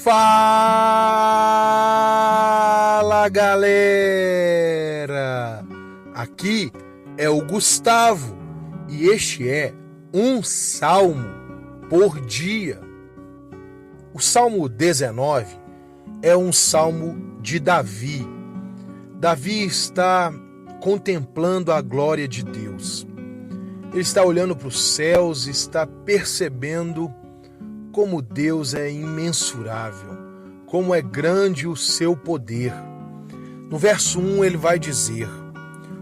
Fala, galera! Aqui é o Gustavo e este é um salmo por dia. O Salmo 19 é um salmo de Davi. Davi está contemplando a glória de Deus. Ele está olhando para os céus, está percebendo como Deus é imensurável, como é grande o seu poder. No verso 1 ele vai dizer: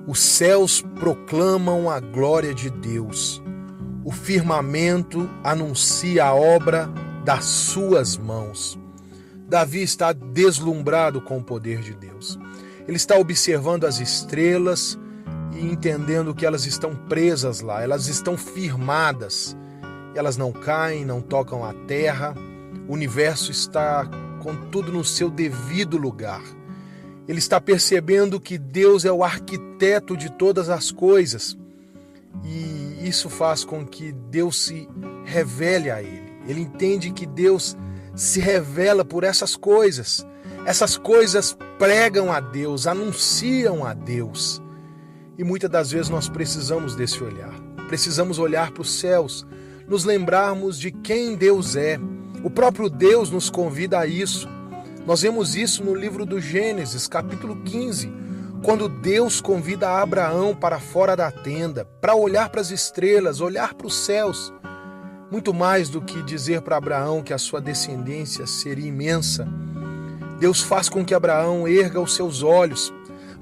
os céus proclamam a glória de Deus, o firmamento anuncia a obra das suas mãos. Davi está deslumbrado com o poder de Deus. Ele está observando as estrelas e entendendo que elas estão presas lá, elas estão firmadas. Elas não caem, não tocam a terra. O universo está com tudo no seu devido lugar. Ele está percebendo que Deus é o arquiteto de todas as coisas. E isso faz com que Deus se revele a ele. Ele entende que Deus se revela por essas coisas. Essas coisas pregam a Deus, anunciam a Deus. E muitas das vezes nós precisamos desse olhar. Precisamos olhar para os céus, nos lembrarmos de quem Deus é. O próprio Deus nos convida a isso. Nós vemos isso no livro do Gênesis, capítulo 15, quando Deus convida Abraão para fora da tenda, para olhar para as estrelas, olhar para os céus. Muito mais do que dizer para Abraão que a sua descendência seria imensa, Deus faz com que Abraão erga os seus olhos,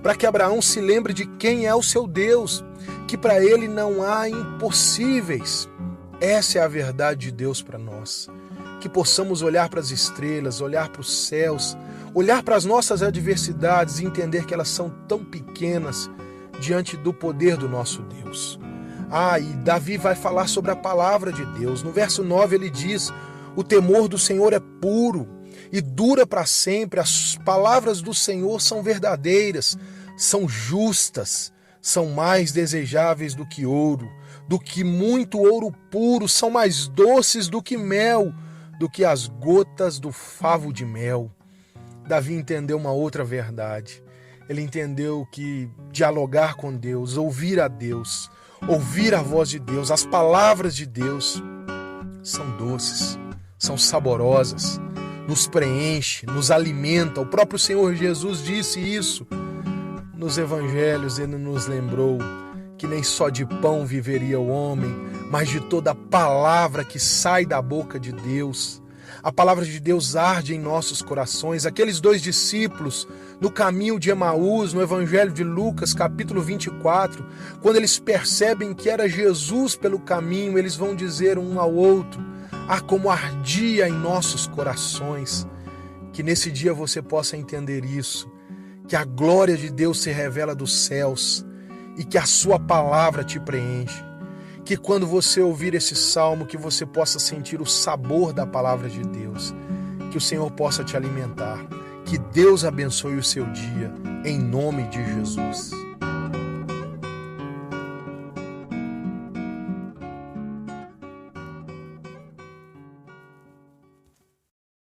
para que Abraão se lembre de quem é o seu Deus, que para ele não há impossíveis. Essa é a verdade de Deus para nós. Que possamos olhar para as estrelas, olhar para os céus, olhar para as nossas adversidades e entender que elas são tão pequenas diante do poder do nosso Deus. E Davi vai falar sobre a palavra de Deus. No verso 9 ele diz: o temor do Senhor é puro e dura para sempre. As palavras do Senhor são verdadeiras, são justas, são mais desejáveis do que ouro, do que muito ouro puro, são mais doces do que mel, do que as gotas do favo de mel. Davi entendeu uma outra verdade. Ele entendeu que dialogar com Deus, ouvir a Deus, ouvir a voz de Deus, as palavras de Deus, são doces, são saborosas, nos preenche, nos alimenta. O próprio Senhor Jesus disse isso. Nos evangelhos ele nos lembrou que nem só de pão viveria o homem, mas de toda a palavra que sai da boca de Deus. A palavra de Deus arde em nossos corações. Aqueles dois discípulos no caminho de Emaús, no Evangelho de Lucas, capítulo 24, quando eles percebem que era Jesus pelo caminho, eles vão dizer um ao outro: como ardia em nossos corações. Que nesse dia você possa entender isso, que a glória de Deus se revela dos céus e que a sua palavra te preenche. Que quando você ouvir esse salmo, que você possa sentir o sabor da palavra de Deus. Que o Senhor possa te alimentar. Que Deus abençoe o seu dia, em nome de Jesus.